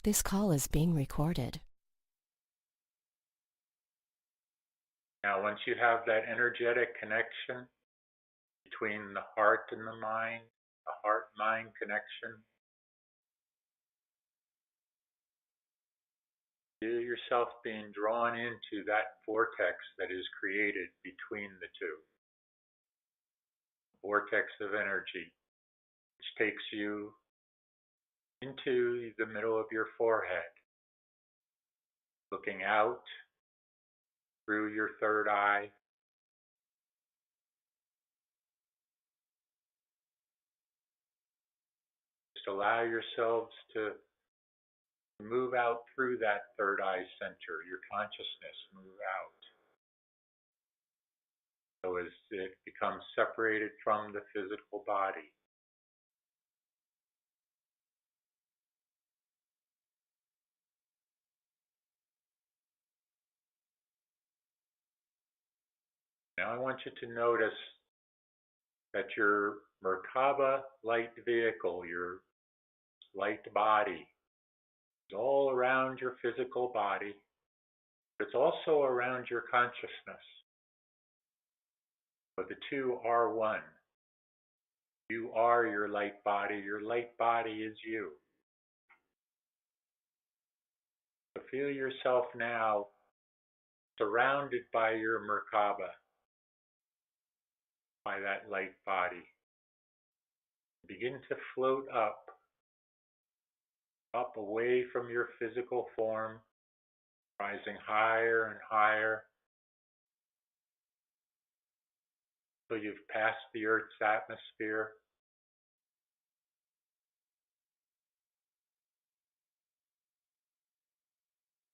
This call is being recorded. Now, once you have that energetic connection between the heart and the mind, the heart-mind connection, feel yourself being drawn into that vortex that is created between the two. Vortex of energy, which takes you into the middle of your forehead, looking out through your third eye, just allow yourselves to move out through that third eye center, your consciousness move out. So as it becomes separated from the physical body. Now I want you to notice that your Merkaba light vehicle, your light body, is all around your physical body, but it's also around your consciousness. But the two are one. You are your light body is you. So feel yourself now surrounded by your Merkaba, by that light body. Begin to float up away from your physical form, rising higher and higher until you've passed the Earth's atmosphere.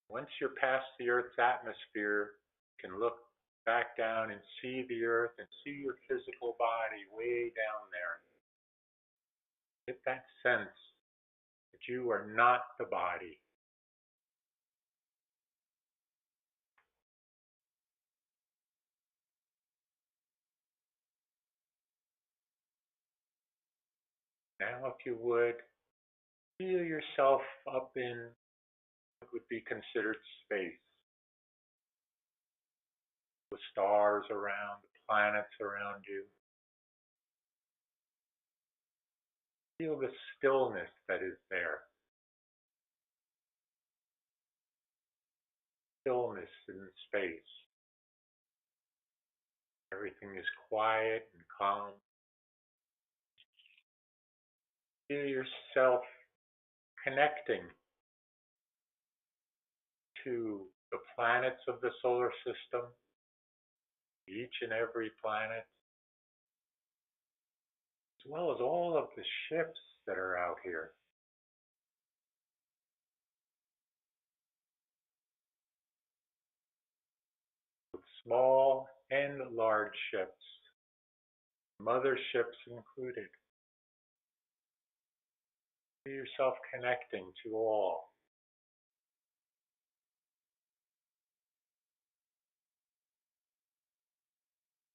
Once you're past the Earth's atmosphere, you can look back down and see the Earth and see your physical body way down there. Get that sense that you are not the body. Now, if you would, feel yourself up in what would be considered space. The stars around, the planets around you. Feel the stillness that is there. Stillness in space. Everything is quiet and calm. Feel yourself connecting to the planets of the solar system, each and every planet, as well as all of the ships that are out here. With small and large ships, motherships included. Feel yourself connecting to all.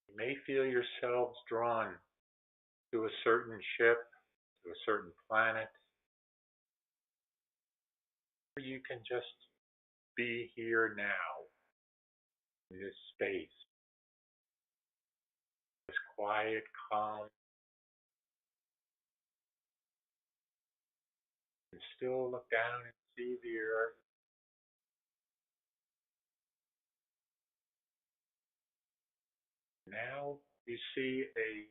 You may feel yourselves drawn to a certain ship, to a certain planet, or you can just be here now, in this space, this quiet, calm, and still look down and see the Earth. Now you see a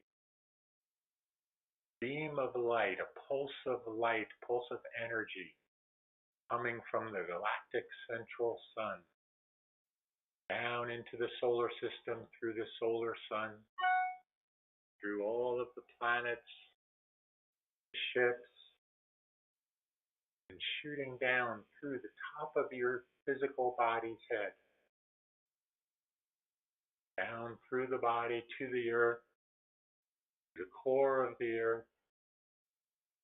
beam of light, a pulse of light, pulse of energy coming from the galactic central sun down into the solar system, through the solar sun, through all of the planets, the ships, and shooting down through the top of your physical body's head, down through the body to the Earth, the core of the Earth,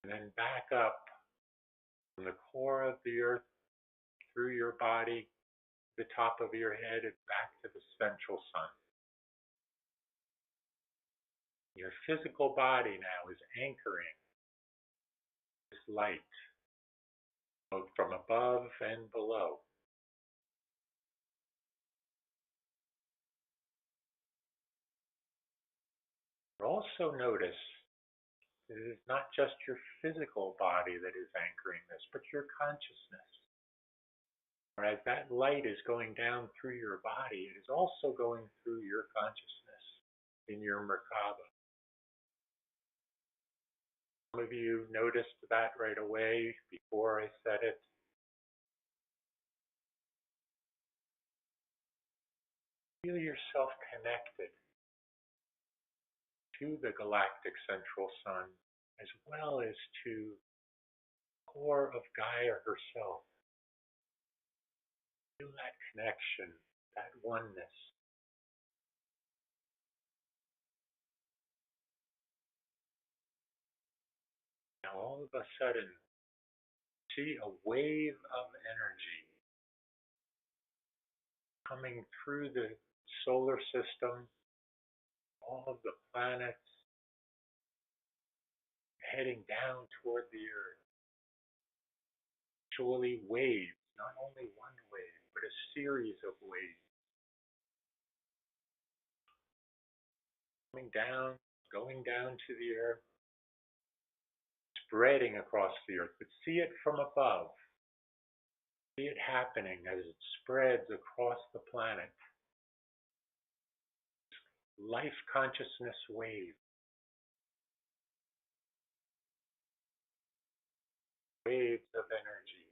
and then back up from the core of the Earth through your body, the top of your head, and back to the central sun. Your physical body now is anchoring this light, both from above and below. Also notice that it is not just your physical body that is anchoring this, but your consciousness. Whereas that light is going down through your body, it is also going through your consciousness in your Merkaba. Some of you noticed that right away before I said it. Feel yourself connected to the galactic central sun as well as to the core of Gaia herself. Feel that connection, that oneness. Now all of a sudden, see a wave of energy coming through the solar system, all of the planets, heading down toward the Earth. Actually waves, not only one wave, but a series of waves. Coming down, going down to the Earth, spreading across the Earth. But see it from above. See it happening as it spreads across the planet. Life consciousness wave. Waves of energy.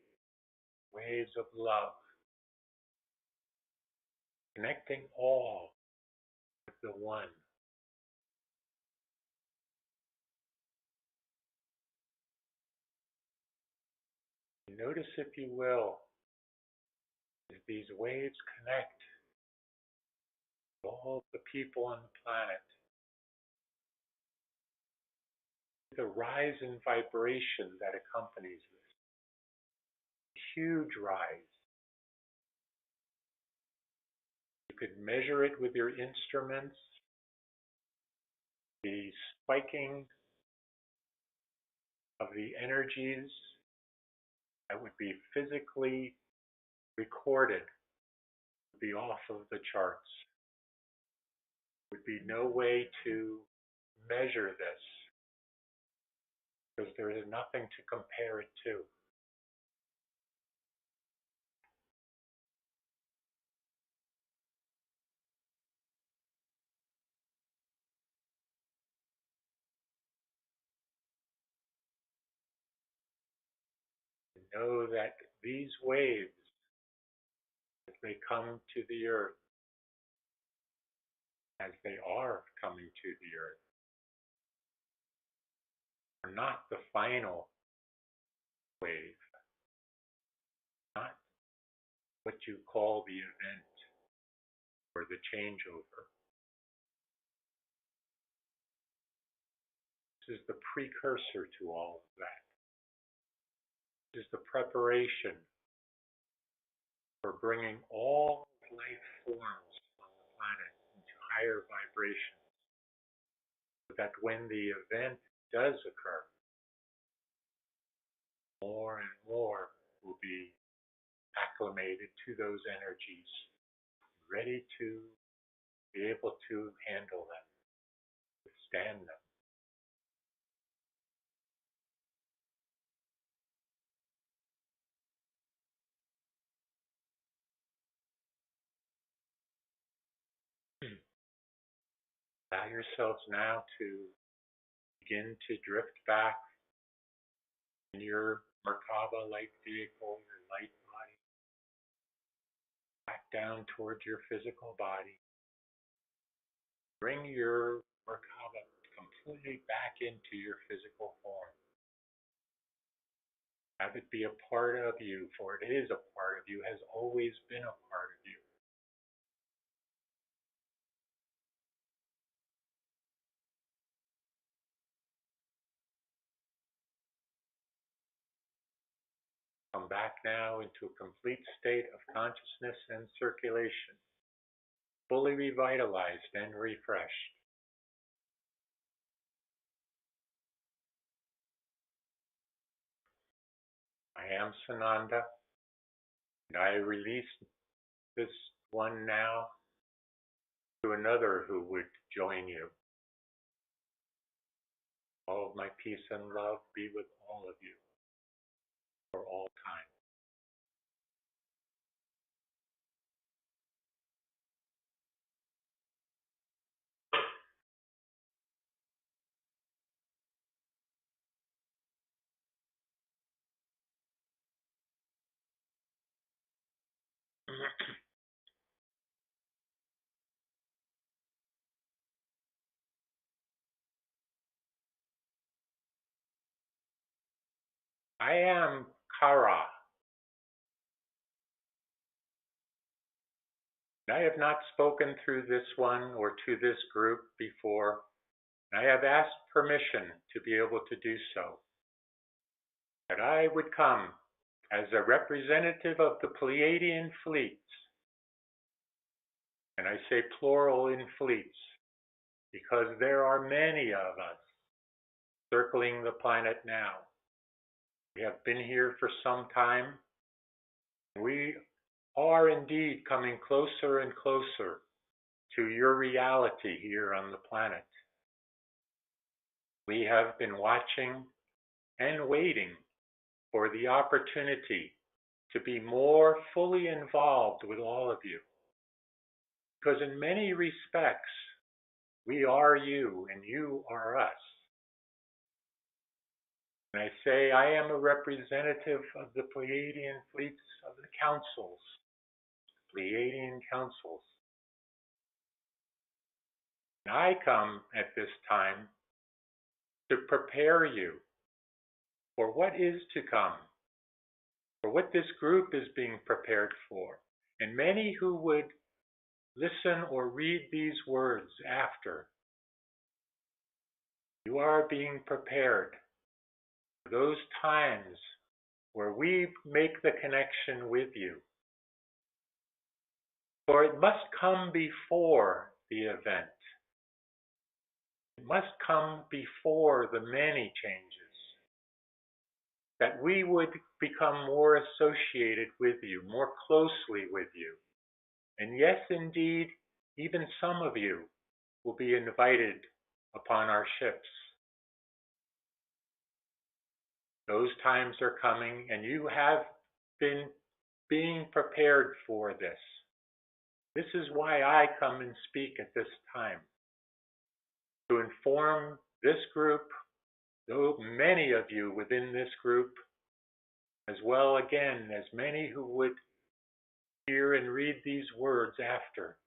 Waves of love. Connecting all with the one. Notice, if you will, as these waves connect all the people on the planet, the rise in vibration that accompanies this. Huge rise. You could measure it with your instruments. The spiking of the energies that would be physically recorded would be off of the charts. There would be no way to measure this because there is nothing to compare it to. Know that these waves, as they come to the Earth, as they are coming to the Earth, are not the final wave, not what you call the event or the changeover. This is the precursor to all of that. This is the preparation for bringing all life forms on the planet into higher vibrations, so that when the event does occur, more and more will be acclimated to those energies, ready to be able to handle them, withstand them. Allow yourselves now to begin to drift back in your Merkaba light vehicle, your light body, back down towards your physical body. Bring your Merkaba completely back into your physical form. Have it be a part of you, for it is a part of you, has always been a part of you. Come back now into a complete state of consciousness and circulation, fully revitalized and refreshed. I I am Sananda, and I release this one now to another who would join you. All of my peace and love be with all of you for all time. I am Kara. I have not spoken through this one or to this group before. I have asked permission to be able to do so. That I would come as a representative of the Pleiadian fleets. And I say plural in fleets because there are many of us circling the planet now. We have been here for some time. We are indeed coming closer and closer to your reality here on the planet. We have been watching and waiting for the opportunity to be more fully involved with all of you. Because in many respects, we are you and you are us. And I say I am a representative of the Pleiadian fleets of the councils, Pleiadian councils. And I come at this time to prepare you for what is to come, for what this group is being prepared for. And many who would listen or read these words after, you are being prepared for those times where we make the connection with you. For it must come before the event. It must come before the many changes. That we would become more associated with you, more closely with you. And yes, indeed, even some of you will be invited upon our ships. Those times are coming, and you have been being prepared for this. This is why I come and speak at this time, to inform this group, though many of you within this group, as well again as many who would hear and read these words after.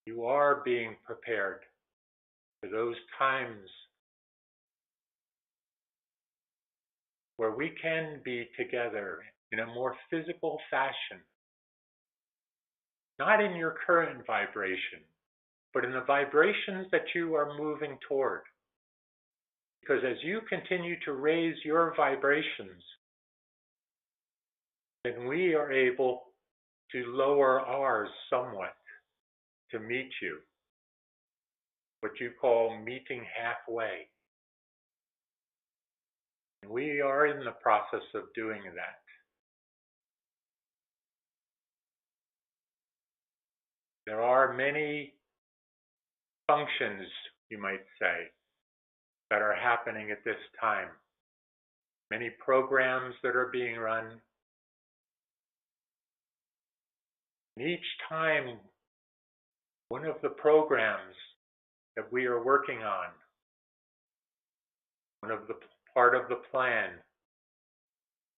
You are being prepared for those times where we can be together in a more physical fashion, not in your current vibration, but in the vibrations that you are moving toward. Because as you continue to raise your vibrations, then we are able to lower ours somewhat to meet you, what you call meeting halfway. And we are in the process of doing that. There are many functions, you might say, that are happening at this time. Many programs that are being run. And each time, one of the programs that we are working on, one of the part of the plan,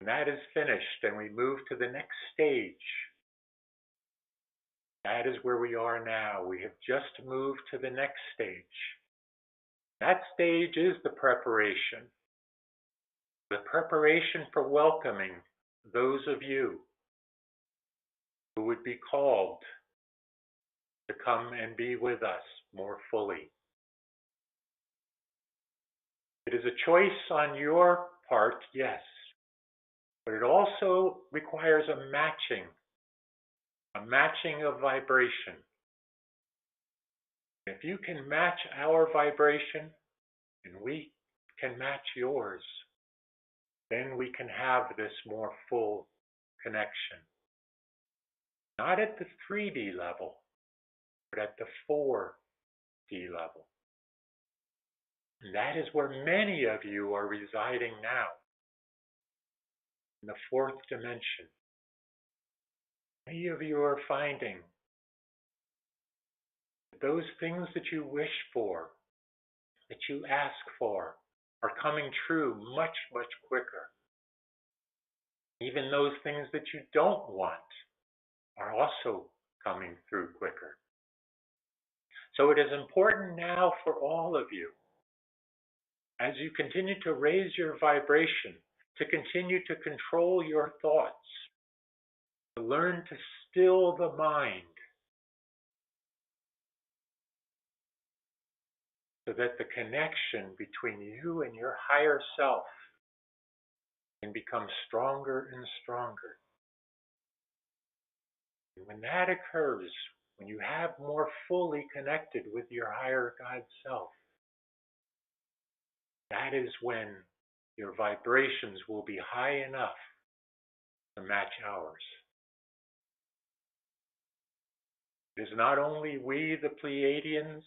and that is finished, and we move to the next stage. That is where we are now. We have just moved to the next stage. That stage is the preparation. The preparation for welcoming those of you who would be called to come and be with us more fully. It is a choice on your part, yes, but it also requires a matching of vibration. If you can match our vibration, and we can match yours, then we can have this more full connection. Not at the 3D level, but at the 4D level. And that is where many of you are residing now, in the 4th dimension. Many of you are finding that those things that you wish for, that you ask for, are coming true much, much quicker. Even those things that you don't want are also coming through quicker. So it is important now for all of you, as you continue to raise your vibration, to continue to control your thoughts, to learn to still the mind, so that the connection between you and your higher self can become stronger and stronger. And when that occurs, when you have more fully connected with your higher God self, that is when your vibrations will be high enough to match ours. It is not only we, the Pleiadians,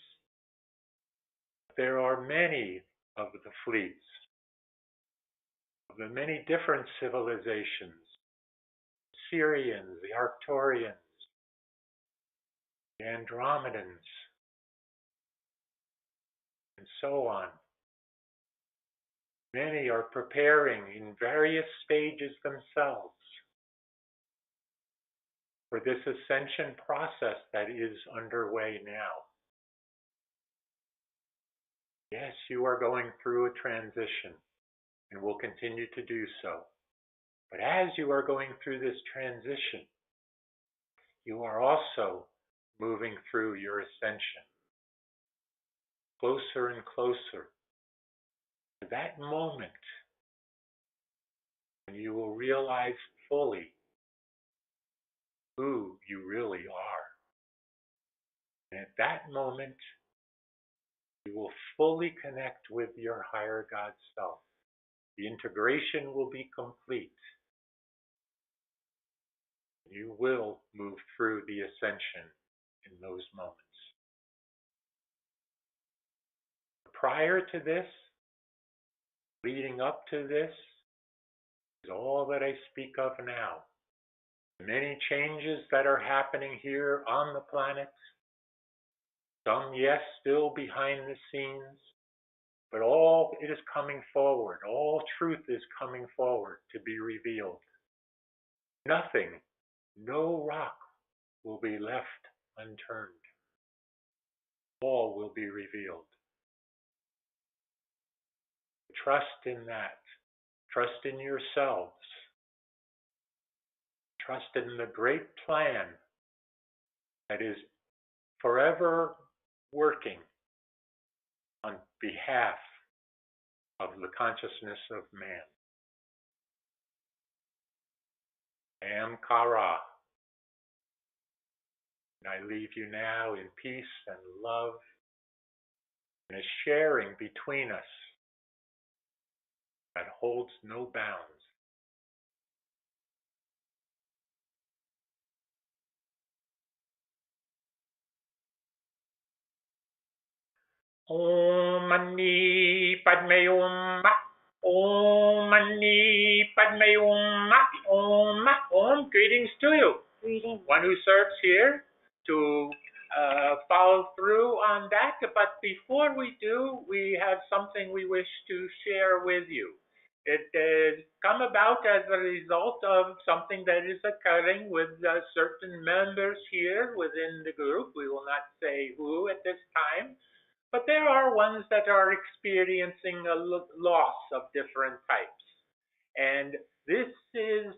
there are many of the fleets, of the many different civilizations, Syrians, the Arcturians, the Andromedans, and so on. Many are preparing in various stages themselves for this ascension process that is underway now. Yes, you are going through a transition and will continue to do so. But as you are going through this transition, you are also moving through your ascension, closer and closer to that moment when you will realize fully who you really are. And at that moment, you will fully connect with your higher God self. The integration will be complete. You will move through the ascension in those moments. Prior to this, leading up to this, is all that I speak of now. The many changes that are happening here on the planet. Some, yes, still behind the scenes, but all it is coming forward. All truth is coming forward to be revealed. Nothing, no rock will be left unturned. All will be revealed. Trust in that. Trust in yourselves. Trust in the great plan that is forever working on behalf of the consciousness of man. I am Kara, and I leave you now in peace and love and a sharing between us that holds no bounds. Om Mani Padme Hum. Om Mani Padme Hum. Om. Greetings to you. Greetings. One who serves here to follow through on that. But before we do, we have something we wish to share with you. It has come about as a result of something that is occurring with certain members here within the group. We will not say who at this time. But there are ones that are experiencing a loss of different types. And this is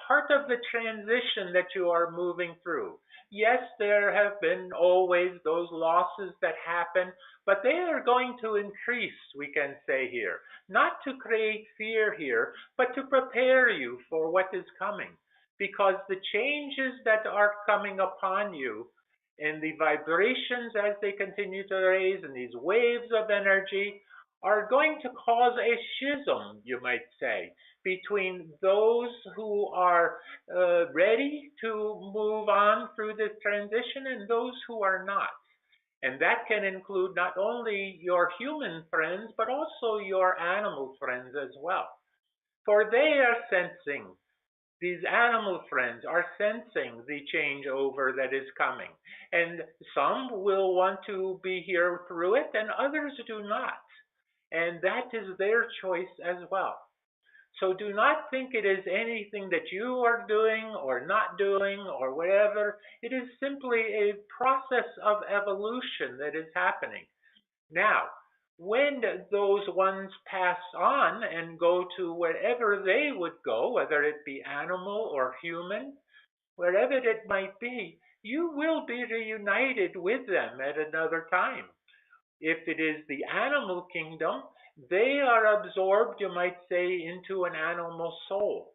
part of the transition that you are moving through. Yes, there have been always those losses that happen, but they are going to increase, we can say here. Not to create fear here, but to prepare you for what is coming. Because the changes that are coming upon you, and the vibrations as they continue to raise, and these waves of energy are going to cause a schism, you might say, between those who are ready to move on through this transition and those who are not. And that can include not only your human friends, but also your animal friends as well. For they are sensing, these animal friends are sensing the changeover that is coming. And some will want to be here through it, and others do not. And that is their choice as well. So do not think it is anything that you are doing or not doing or whatever. It is simply a process of evolution that is happening. Now, when those ones pass on and go to wherever they would go, whether it be animal or human, wherever it might be, you will be reunited with them at another time. If it is the animal kingdom, they are absorbed, you might say, into an animal soul.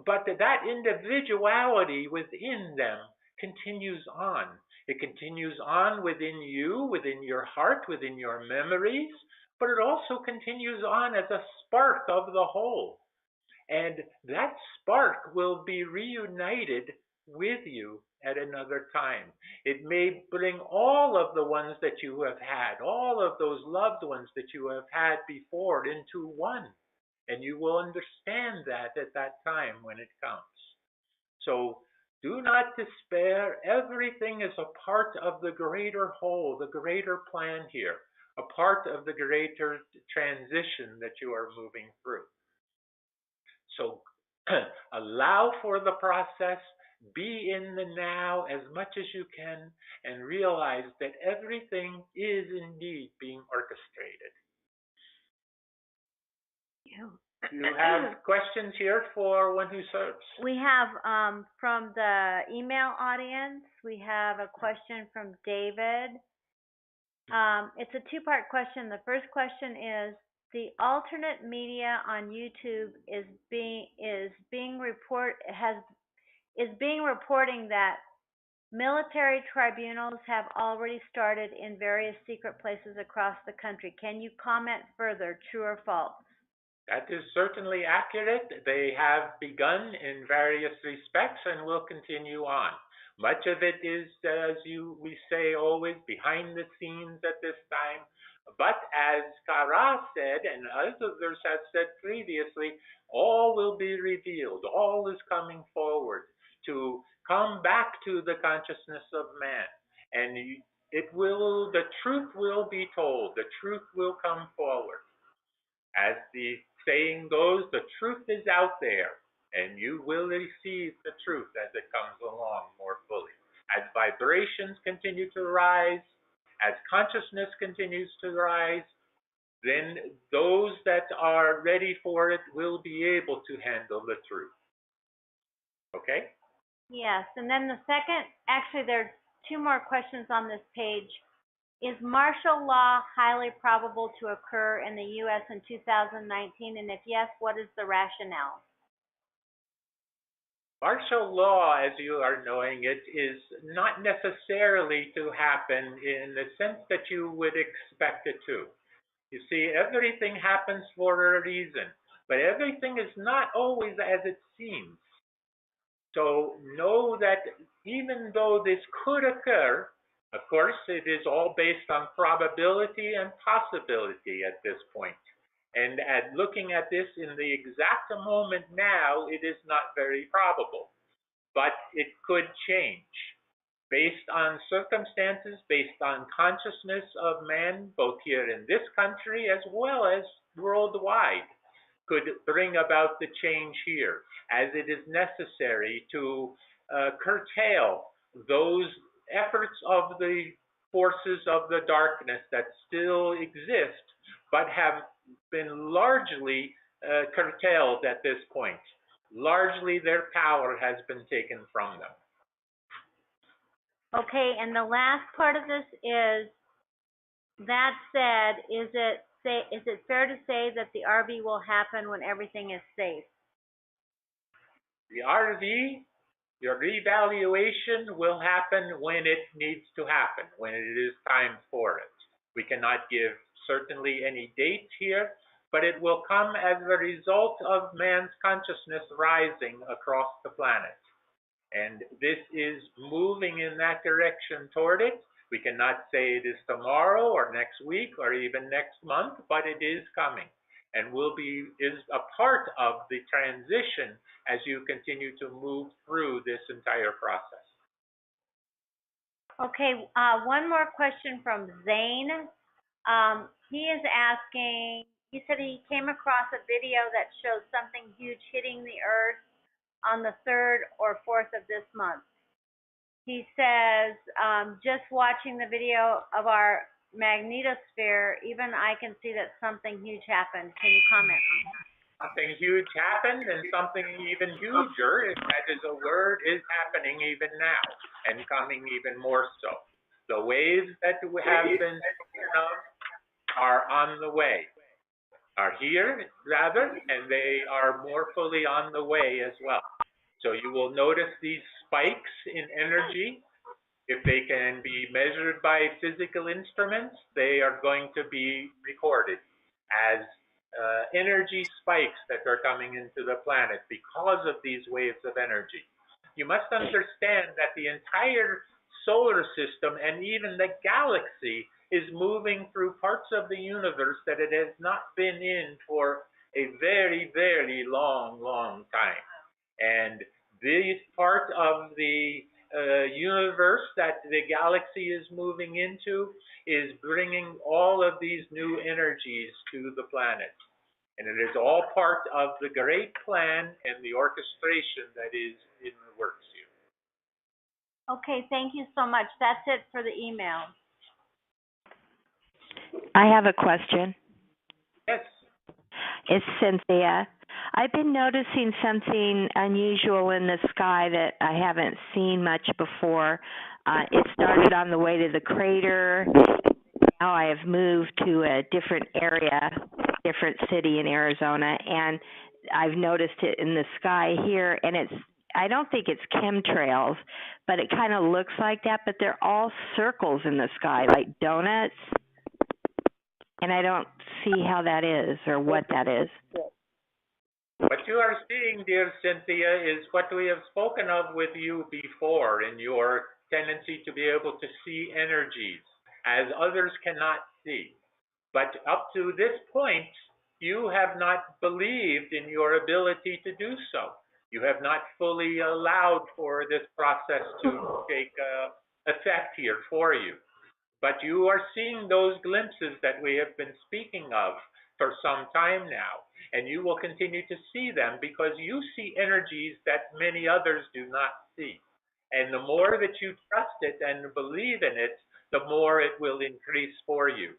But that individuality within them continues on. It continues on within you, within your heart, within your memories, but it also continues on as a spark of the whole. And that spark will be reunited with you at another time. It may bring all of the ones that you have had, all of those loved ones that you have had before into one. And you will understand that at that time when it comes. So do not despair. Everything is a part of the greater whole, the greater plan here, a part of the greater transition that you are moving through. So allow for the process, be in the now as much as you can, and realize that everything is indeed being orchestrated. Do you have questions here for One Who Serves? We have from the email audience, we have a question from David. It's a two-part question. The first question is, the alternate media on YouTube is reporting that military tribunals have already started in various secret places across the country. Can you comment further, true or false? That is certainly accurate. They have begun in various respects and will continue on. Much of it is, as we say always, behind the scenes at this time. But as Kara said, and others have said previously, all will be revealed. All is coming forward to come back to the consciousness of man. And the truth will be told. The truth will come forward. As the saying goes, the truth is out there, and you will receive the truth as it comes along more fully. As vibrations continue to rise, as consciousness continues to rise, then those that are ready for it will be able to handle the truth. Okay? Yes, and then the second, actually there are two more questions on this page. Is martial law highly probable to occur in the U.S. in 2019? And if yes, what is the rationale? Martial law, as you are knowing it, is not necessarily to happen in the sense that you would expect it to. You see, everything happens for a reason, but everything is not always as it seems. So know that even though this could occur, of course, it is all based on probability and possibility at this point. And at looking at this in the exact moment now, it is not very probable. But it could change based on circumstances, based on consciousness of man, both here in this country as well as worldwide, could bring about the change here, as it is necessary to curtail those efforts of the forces of the darkness that still exist, but have been largely curtailed at this point. Largely their power has been taken from them. Okay, and the last part of this is, that said, is it fair to say that the RV will happen when everything is safe? The RV, your revaluation will happen when it needs to happen, when it is time for it. We cannot give certainly any dates here, but it will come as a result of man's consciousness rising across the planet. And this is moving in that direction toward it. We cannot say it is tomorrow or next week or even next month, but it is coming and is a part of the transition as you continue to move through this entire process. Okay, one more question from Zane. He is asking, he said he came across a video that shows something huge hitting the earth on the 3rd or 4th of this month. He says, just watching the video of our magnetosphere, even I can see that something huge happened. Can you comment on that? Something huge happened, and something even huger, if that is a word, is happening even now and coming even more so. The waves that have been spoken of are on the way, are here rather, and they are more fully on the way as well. So you will notice these spikes in energy. If they can be measured by physical instruments, they are going to be recorded as energy spikes that are coming into the planet because of these waves of energy. You must understand that the entire solar system and even the galaxy is moving through parts of the universe that it has not been in for a very, very long, long time. And this part of the universe that the galaxy is moving into is bringing all of these new energies to the planet. And it is all part of the great plan and the orchestration that is in the works here. Okay, thank you so much. That's it for the email. I have a question. Yes. It's Cynthia. I've been noticing something unusual in the sky that I haven't seen much before. It started on the way to the crater. Now I have moved to a different area, different city in Arizona, and I've noticed it in the sky here, and I don't think it's chemtrails, but it kind of looks like that, but they're all circles in the sky, like donuts, and I don't see how that is or what that is. What you are seeing, dear Cynthia, is what we have spoken of with you before in your tendency to be able to see energies as others cannot see. But up to this point, you have not believed in your ability to do so. You have not fully allowed for this process to take effect here for you. But you are seeing those glimpses that we have been speaking of for some time now, and you will continue to see them because you see energies that many others do not see. And the more that you trust it and believe in it, the more it will increase for you.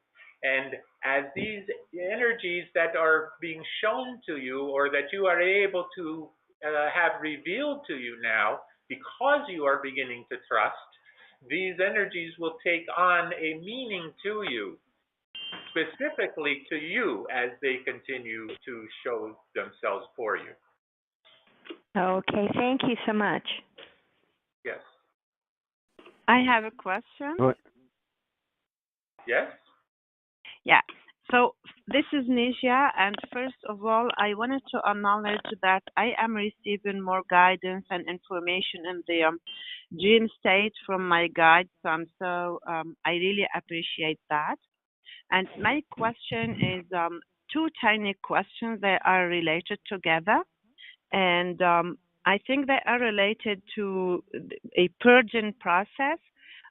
And as these energies that are being shown to you or that you are able to have revealed to you now, because you are beginning to trust, these energies will take on a meaning to you, specifically to you as they continue to show themselves for you. Okay, thank you so much. Yes. I have a question. Yes? Yeah. So this is Nisha, and first of all, I wanted to acknowledge that I am receiving more guidance and information in the dream state from my guides. So I really appreciate that. And my question is two tiny questions that are related together, and I think they are related to a purging process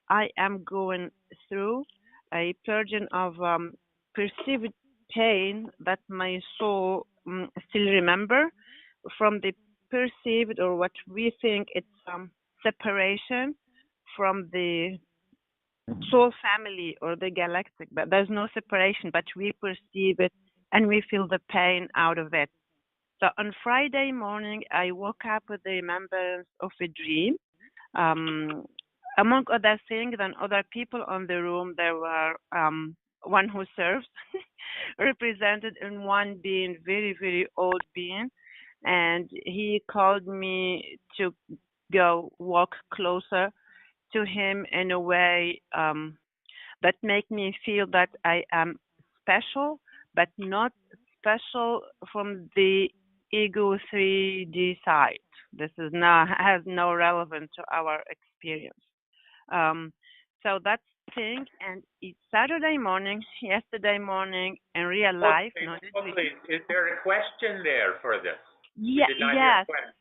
I am going through, a purging of perceived pain that my soul still remember from the perceived or what we think it's separation from the soul family or the galactic. But there's no separation, but we perceive it and we feel the pain out of it. So on Friday morning, I woke up with the remembrance of a dream. Among other things and other people on the room, there were one who serves, represented in one being, very, very old being. And he called me to go walk closer to him in a way that make me feel that I am special, but not special from the ego 3D side. This is has no relevance to our experience. So that's thing, and it's Saturday morning, yesterday morning, in real life. Please, is there a question there for this? Yeah, We did not hear a question.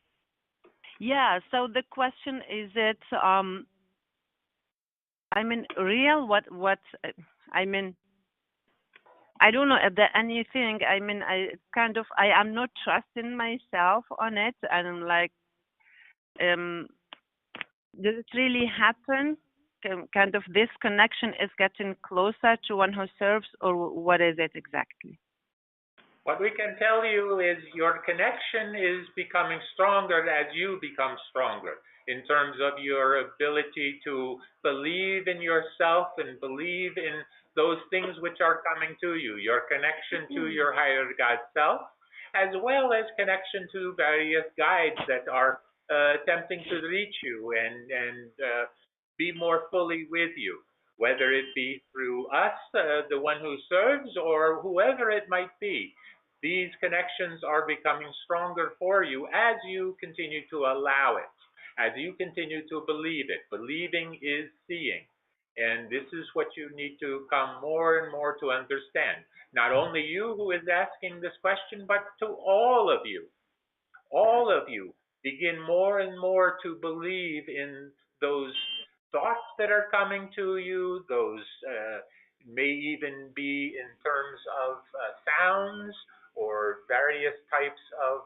yeah. So the question is it, I mean, real, I mean, I don't know if there anything, I mean, I am not trusting myself on it, and I'm like, does it really happen? Kind of this connection is getting closer to one who serves, or what is it exactly? What we can tell you is your connection is becoming stronger as you become stronger in terms of your ability to believe in yourself and believe in those things which are coming to you, your connection to your higher God self, as well as connection to various guides that are attempting to reach you and be more fully with you, whether it be through us, the one who serves, or whoever it might be. These connections are becoming stronger for you as you continue to allow it, as you continue to believe it. Believing is seeing. And this is what you need to come more and more to understand. Not only you who is asking this question, but to all of you. All of you begin more and more to believe in those thoughts that are coming to you, those may even be in terms of sounds or various types of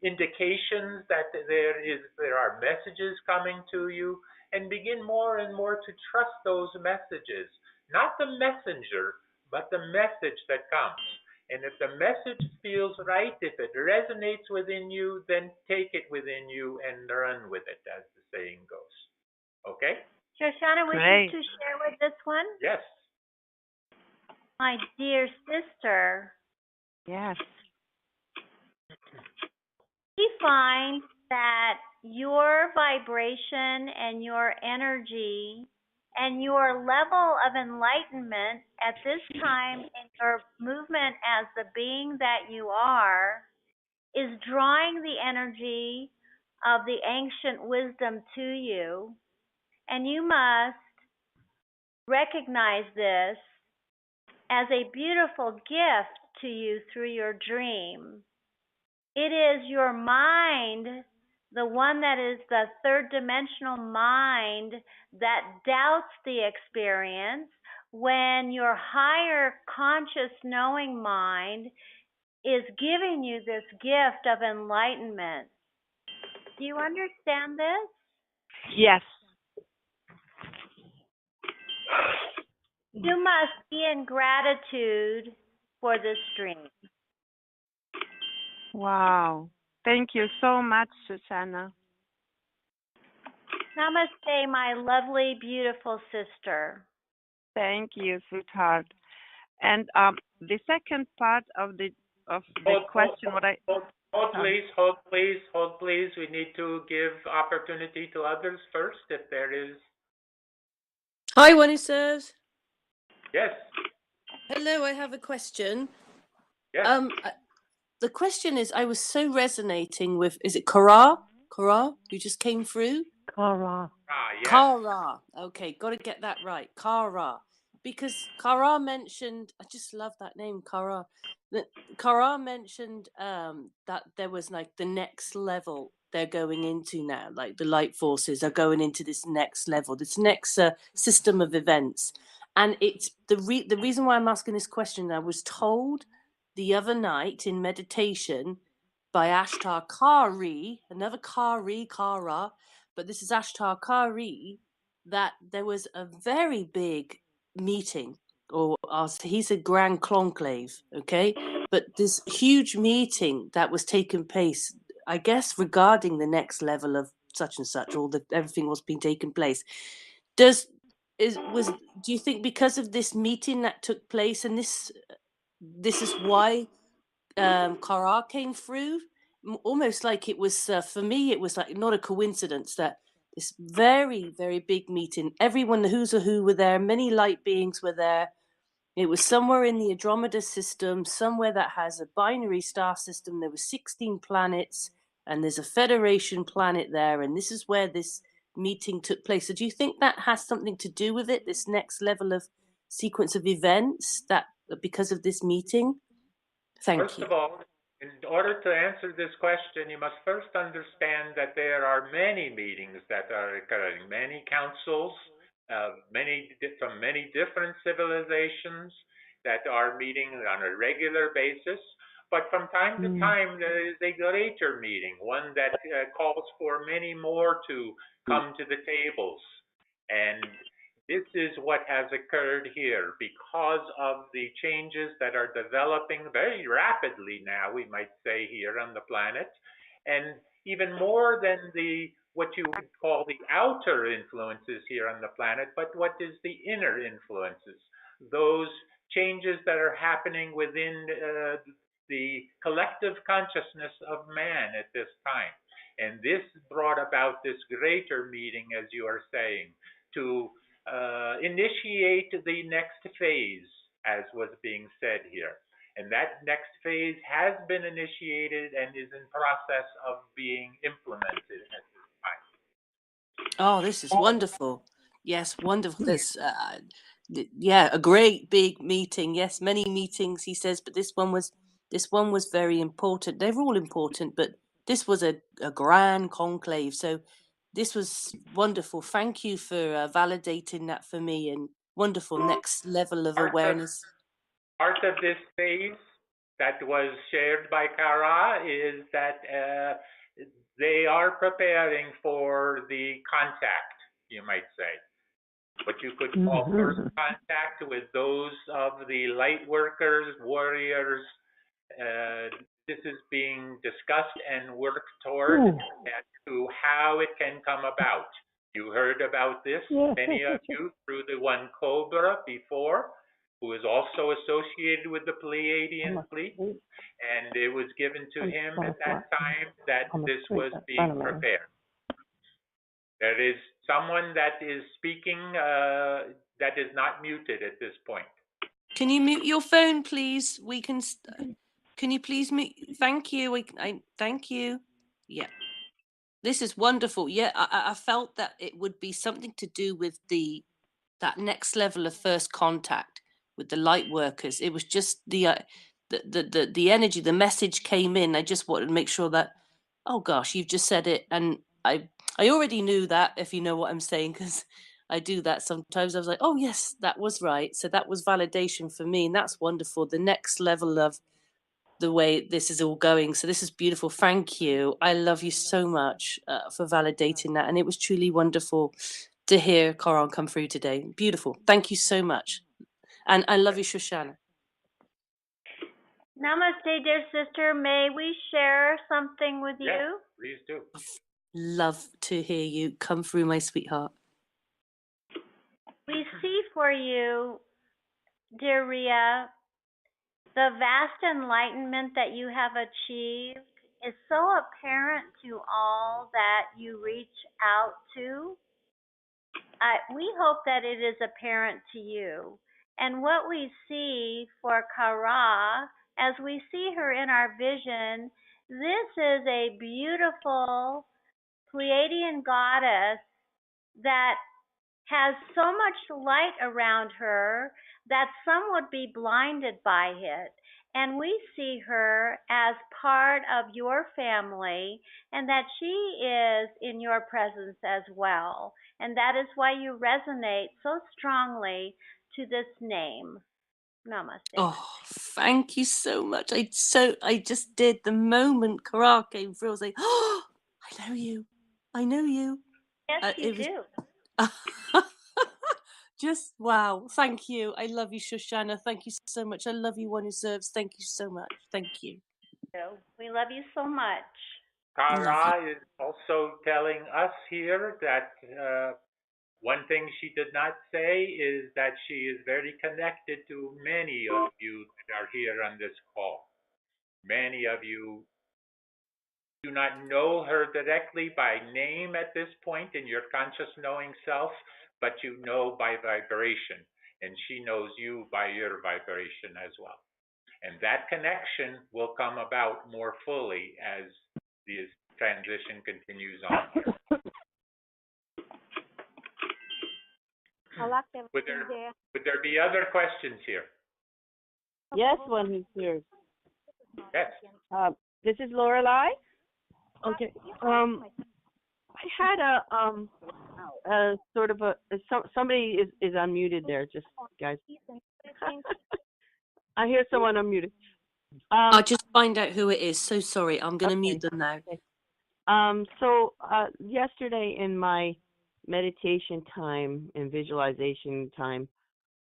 indications that there are messages coming to you, and begin more and more to trust those messages, not the messenger, but the message that comes. And if the message feels right, if it resonates within you, then take it within you and run with it, as the saying goes. Okay? Shoshana, would you to share with this one? Yes. My dear sister. Yes. We find that your vibration and your energy and your level of enlightenment at this time in your movement as the being that you are is drawing the energy of the ancient wisdom to you. And you must recognize this as a beautiful gift to you through your dream. It is your mind, the one that is the third dimensional mind, that doubts the experience when your higher conscious knowing mind is giving you this gift of enlightenment. Do you understand this? Yes. You must be in gratitude for this dream. Wow. Thank you so much, Susanna. Namaste, my lovely, beautiful sister. Thank you, sweetheart. And the second part of the question, Hold, please. We need to give opportunity to others first, if there is. Hi, Oneness. Yes. Hello, I have a question. Yes. The question is, I was so resonating with, is it Kara? Kara, who just came through? Kara. Yes. Kara. Okay, got to get that right. Kara. Because Kara mentioned, I just love that name, Kara. Kara mentioned that there was like the next level they're going into now, like the light forces are going into this next level, this next system of events. And it's the reason why I'm asking this question. I was told the other night in meditation by Ashtar Kari, another Kara, but this is Ashtar Kari, that there was a very big meeting, or he said grand conclave, okay? But this huge meeting that was taking place, I guess, regarding the next level of such and such, or everything was being taken place. Do you think because of this meeting that took place, and this is why Kara came through? Almost like it was, for me, it was like not a coincidence that this very, very big meeting, everyone, the who's a who were there, many light beings were there, It was somewhere in the Andromeda system, somewhere that has a binary star system. There were 16 planets, and there's a Federation planet there, and this is where this meeting took place. So do you think that has something to do with it, this next level of sequence of events that because of this meeting? Thank First you. of all, in order to answer this question, you must first understand that there are many meetings that are occurring, many councils, from many different civilizations that are meeting on a regular basis. But from time to time, there is a greater meeting, one that calls for many more to come to the tables. And this is what has occurred here because of the changes that are developing very rapidly now, we might say, here on the planet. And even more than what you would call the outer influences here on the planet, but what is the inner influences, those changes that are happening within the collective consciousness of man at this time. And this brought about this greater meeting, as you are saying, to initiate the next phase, as was being said here. And that next phase has been initiated and is in process of being implemented at this time. Oh, this is wonderful. Yes, wonderful. This, yeah, a great big meeting. Yes, many meetings, he says, but this one was very important. They're all important, but this was a grand conclave. So this was wonderful. Thank you for validating that for me, and wonderful next level of awareness. Part of this phase that was shared by Kara is that they are preparing for the contact, you might say, what you could call first contact with those of the light workers, warriors. This is being discussed and worked toward as to how it can come about. You heard about this, many of you, through the one Cobra before, who is also associated with the Pleiadian fleet, and it was given to him at that time that this was being prepared. There is someone that is speaking that is not muted at this point. Can you mute your phone, please? We can. Can you please mute? Thank you. Thank you. Yeah. This is wonderful. Yeah, I felt that it would be something to do with that next level of first contact with the light workers. It was just the energy, the message came in. I just wanted to make sure that, oh gosh, you've just said it, and I already knew that, if you know what I'm saying, because I do that sometimes. I was like, oh yes, that was right. So that was validation for me, and that's wonderful. The next level of the way this is all going. So this is beautiful. Thank you. I love you so much for validating that. And it was truly wonderful to hear Coral come through today. Beautiful. Thank you so much. And I love you, Shoshana. Namaste, dear sister. May we share something with you? Yes, please do. Love to hear you. Come through, my sweetheart. We see for you, dear Ria, the vast enlightenment that you have achieved is so apparent to all that you reach out to. We hope that it is apparent to you. And what we see for Kara, as we see her in our vision, this is a beautiful Pleiadian goddess that has so much light around her that some would be blinded by it. And we see her as part of your family and that she is in your presence as well. And that is why you resonate so strongly to this name. Namaste. Oh, thank you so much. I just did the moment Karar came through. I was like, oh, I know you. I know you. Yes, you do. Just wow. Thank you. I love you, Shoshana. Thank you so much. I love you, One Who Serves. Thank you so much. Thank you. We love you so much. Kara is also telling us here that one thing she did not say is that she is very connected to many of you that are here on this call. Many of you do not know her directly by name at this point in your conscious knowing self, but you know by vibration. and she knows you by your vibration as well. And that connection will come about more fully as this transition continues on here. Would there be other questions here? Yes, one who's here. Yes. This is Lorelei. Okay. I had a sort of somebody is unmuted there. Just guys. I hear someone unmuted. I'll just find out who it is. So sorry. I'm going to mute them now. Okay. So yesterday in my meditation time and visualization time,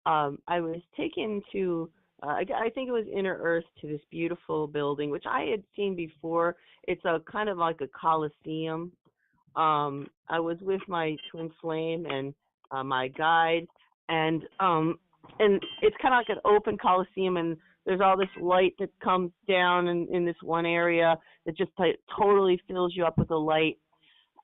I was taken to, I think it was Inner Earth, to this beautiful building, which I had seen before. It's a kind of like a coliseum. I was with my twin flame and my guide, and it's kind of like an open coliseum, and there's all this light that comes down in this one area that just totally fills you up with the light.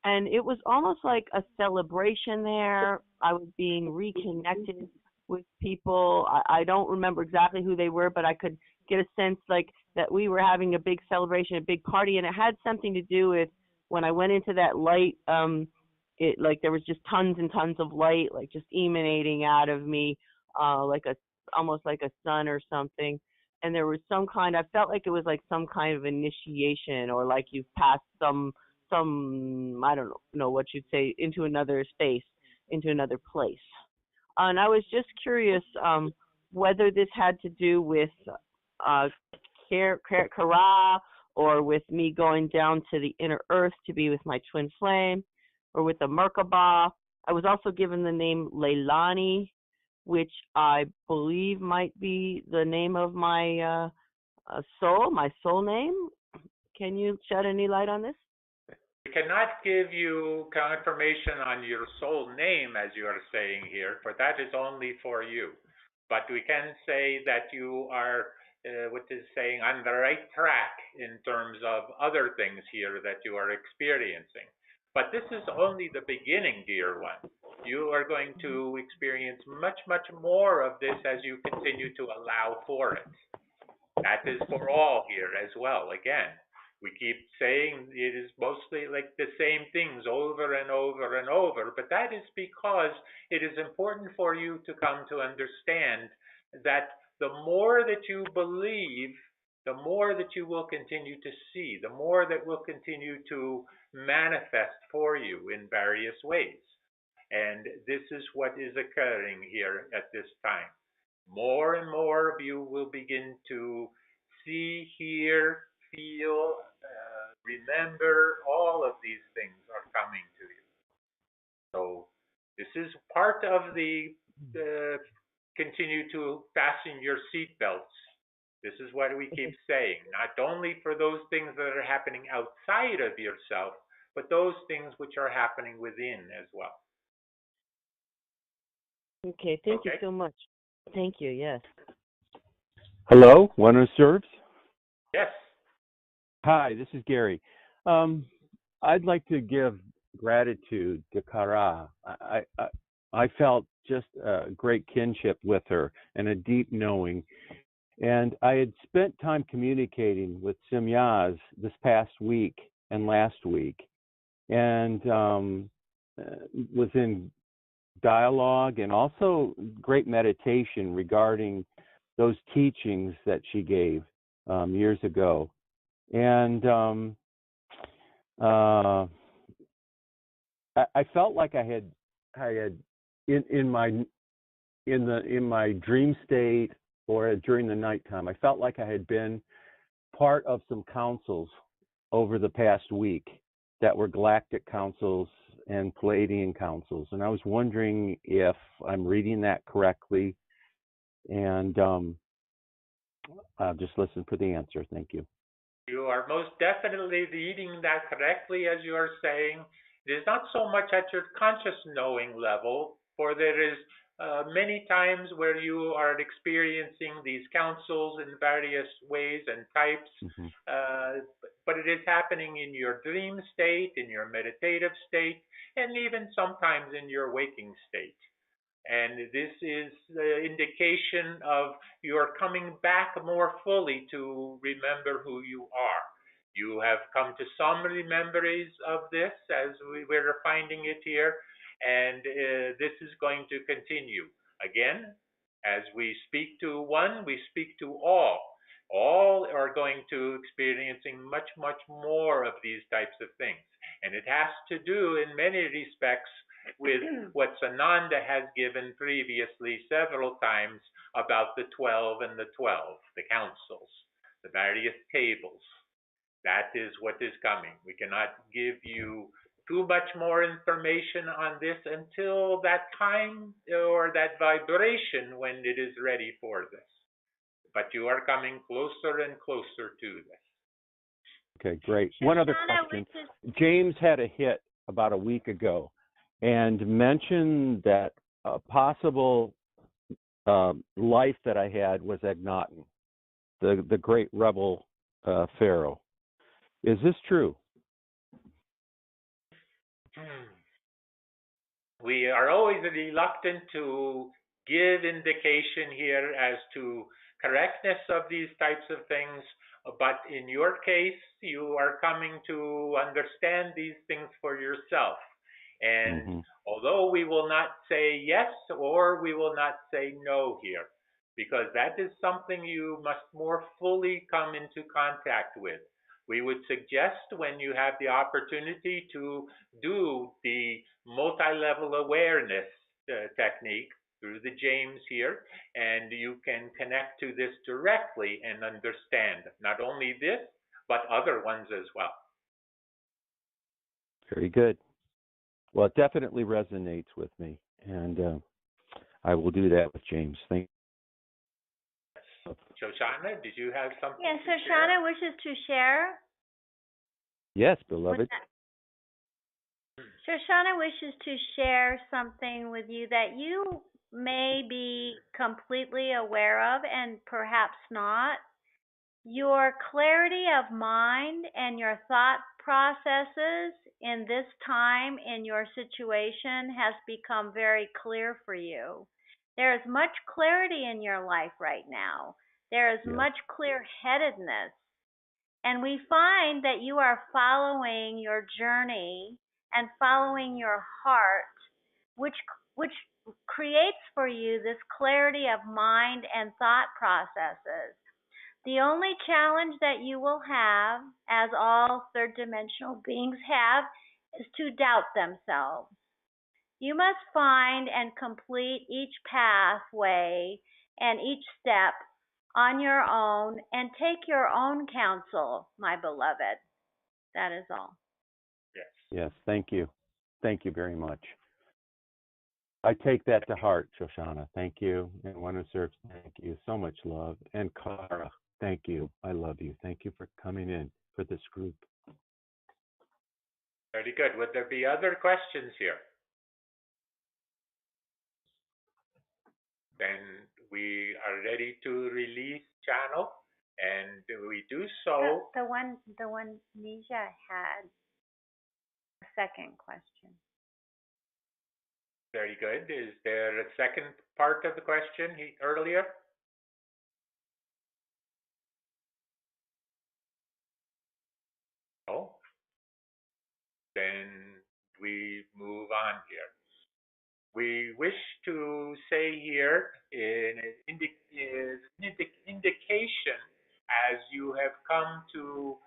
And it was almost like a celebration there. I was being reconnected with people. I don't remember exactly who they were, but I could get a sense like that we were having a big celebration, a big party, and it had something to do with when I went into that light, it like there was just tons and tons of light, like just emanating out of me, almost like a sun or something. And there was some kind, I felt like it was like some kind of initiation, or like you've passed some I don't know what you'd say, into another space, into another place. And I was just curious whether this had to do with Kara, or with me going down to the inner earth to be with my twin flame, or with the Merkaba. I was also given the name Leilani, which I believe might be the name of my soul name. Can you shed any light on this? We cannot give you confirmation on your soul name, as you are saying here, for that is only for you. But we can say that you are, what is saying, on the right track in terms of other things here that you are experiencing. But this is only the beginning, dear one. You are going to experience much, much more of this as you continue to allow for it. That is for all here as well. Again, we keep saying it is mostly like the same things over and over and over, but that is because it is important for you to come to understand that the more that you believe, the more that you will continue to see, the more that will continue to manifest for you in various ways. And this is what is occurring here at this time. More and more of you will begin to see, hear, feel, remember, all of these things are coming to you. So this is part of the continue to fasten your seatbelts. This is what we keep saying, not only for those things that are happening outside of yourself, but those things which are happening within as well. Okay, thank you so much. Thank you, yes. Hello, one who serves? Yes. Hi, this is Gary. I'd like to give gratitude to Kara. I felt just a great kinship with her and a deep knowing. And I had spent time communicating with Simyaz this past week and last week, and was in dialogue and also great meditation regarding those teachings that she gave years ago. And I felt like I had in my dream state or during the nighttime, I felt like I had been part of some councils over the past week that were galactic councils and Palladian councils, and I was wondering if I'm reading that correctly. And I'll just listen for the answer. Thank you. You are most definitely reading that correctly, as you are saying. It is not so much at your conscious knowing level, for there is many times where you are experiencing these counsels in various ways and types, but it is happening in your dream state, in your meditative state, and even sometimes in your waking state. And this is the indication of your coming back more fully to remember who you are. You have come to some memories of this as we're finding it here, and this is going to continue. Again, as we speak to one, we speak to all. All are going to experiencing much, much more of these types of things. And it has to do in many respects with what Sananda has given previously several times about the 12 and the 12, the councils, the various tables. That is what is coming. We cannot give you too much more information on this until that time or that vibration when it is ready for this. But you are coming closer and closer to this. Okay, great. One other question. James had a hit about a week ago and mentioned that a possible life that I had was Akhenaten, the great rebel pharaoh. Is this true? We are always reluctant to give indication here as to correctness of these types of things, but in your case, you are coming to understand these things for yourself. And although we will not say yes or we will not say no here, because that is something you must more fully come into contact with. We would suggest when you have the opportunity to do the multi-level awareness technique through the James here, and you can connect to this directly and understand not only this, but other ones as well. Very good. Well, it definitely resonates with me, and I will do that with James. Thank you. Shoshana, did you have something Yes, to Shoshana wishes to share. Yes, beloved. Shoshana wishes to share something with you that you may be completely aware of and perhaps not. Your clarity of mind and your thought processes in this time in your situation has become very clear for you. There is much clarity in your life right now. There is much clear-headedness. And we find that you are following your journey and following your heart, which creates for you this clarity of mind and thought processes. The only challenge that you will have, as all third dimensional beings have, is to doubt themselves. You must find and complete each pathway and each step on your own and take your own counsel, my beloved. That is all. Yes. Yes, thank you. Thank you very much. I take that to heart, Shoshana. Thank you. And Oneness, thank you. So much love. And Kara, thank you. I love you. Thank you for coming in for this group. Very good. Would there be other questions here? Then we are ready to release channel, and we do so. The one Nisha had a second question. Very good. Is there a second part of the question earlier? No. Then we move on here. We wish to say here in indication as you have come to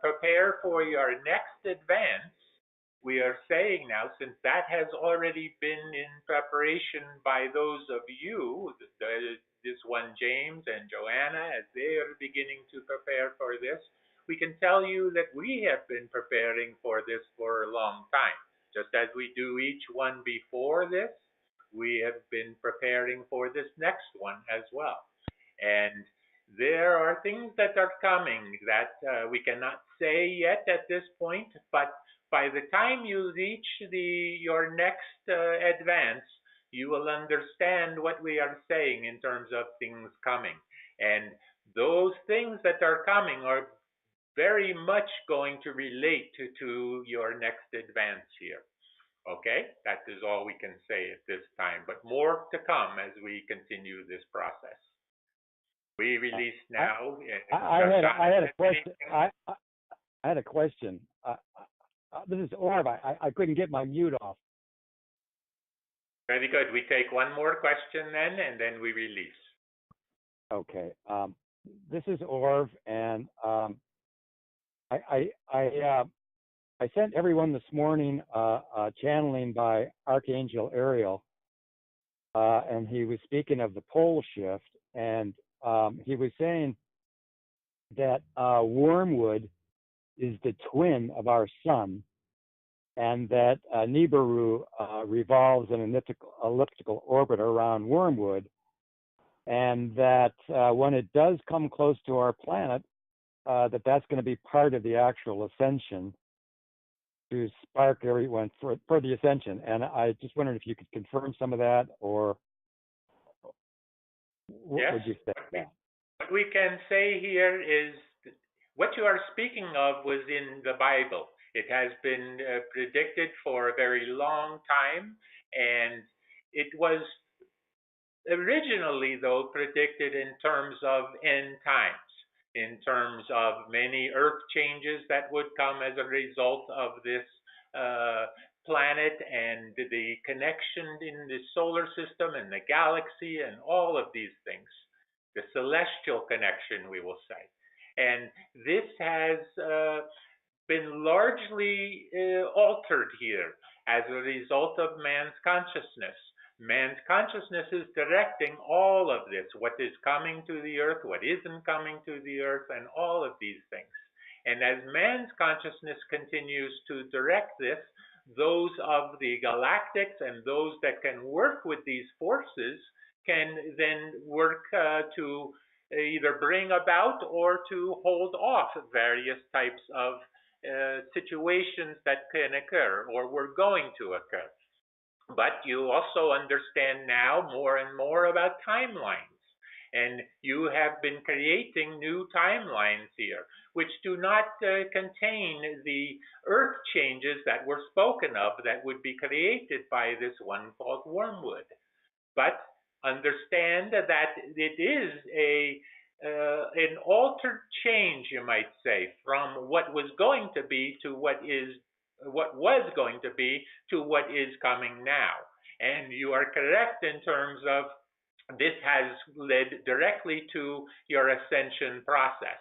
prepare for your next advance. We are saying now, since that has already been in preparation by those of you, this one James and Joanna, as they are beginning to prepare for this, we can tell you that we have been preparing for this for a long time. Just as we do each one before this, we have been preparing for this next one as well. And there are things that are coming that we cannot say yet at this point, but by the time you reach your next advance, you will understand what we are saying in terms of things coming. And those things that are coming are very much going to relate to your next advance here. Okay, that is all we can say at this time, but more to come as we continue this process. We release now. I had a question. I had a question. This is Orv. I couldn't get my mute off. Very good. We take one more question then, and then we release. Okay. This is Orv, and I sent everyone this morning channeling by Archangel Ariel, and he was speaking of the pole shift, and he was saying that wormwood is the twin of our sun, and that Nibiru revolves in an elliptical orbit around wormwood, and that when it does come close to our planet, that's going to be part of the actual ascension to spark everyone for the ascension. And I just wondered if you could confirm some of that, or what Yes. would you say? What we can say here is what you are speaking of was in the Bible. It has been predicted for a very long time, and it was originally, though, predicted in terms of end times, in terms of many earth changes that would come as a result of this planet and the connection in the solar system and the galaxy and all of these things, the celestial connection, we will say. And this has been largely altered here as a result of man's consciousness. Man's consciousness is directing all of this, what is coming to the earth, what isn't coming to the earth, and all of these things. And as man's consciousness continues to direct this, those of the galactics and those that can work with these forces can then work to either bring about or to hold off various types of situations that can occur or were going to occur. But you also understand now more and more about timelines. And you have been creating new timelines here, which do not contain the earth changes that were spoken of that would be created by this one called wormwood. But understand that it is an altered change, you might say, from what was going to be to what was going to be to what is coming now. And you are correct in terms of this has led directly to your ascension process.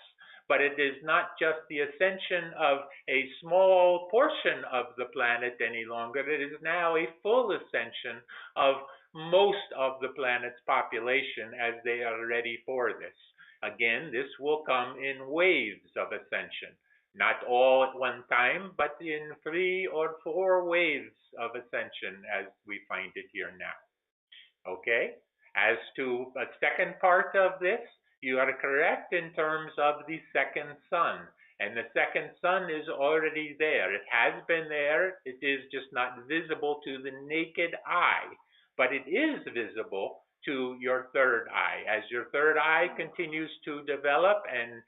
But it is not just the ascension of a small portion of the planet any longer. It is now a full ascension of most of the planet's population as they are ready for this. Again, this will come in waves of ascension. Not all at one time, but in 3 or 4 waves of ascension as we find it here now. Okay? As to a second part of this, you are correct in terms of the second sun. And the second sun is already there. It has been there. It is just not visible to the naked eye. But it is visible to your third eye. As your third eye continues to develop and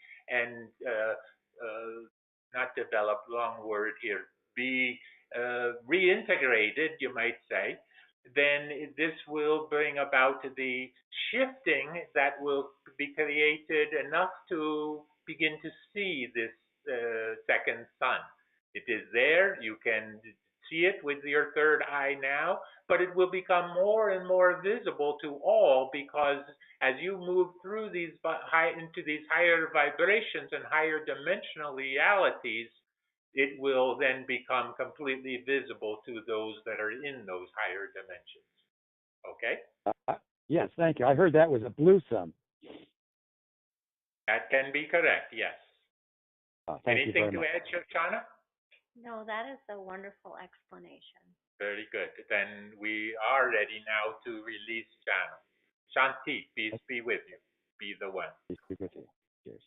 not develop, wrong word here, be reintegrated, you might say, then this will bring about the shifting that will be created enough to begin to see this second sun. It is there. You can see it with your third eye now, but it will become more and more visible to all, because as you move through these into these higher vibrations and higher dimensional realities, it will then become completely visible to those that are in those higher dimensions. Okay? Yes, thank you. I heard that was a blue sun. That can be correct, yes. Thank you very Anything to much. add, Shoshana? No, that is a wonderful explanation. Very good. Then we are ready now to release channel. Shanti, peace be with you. Be the one. Peace be with you. Cheers.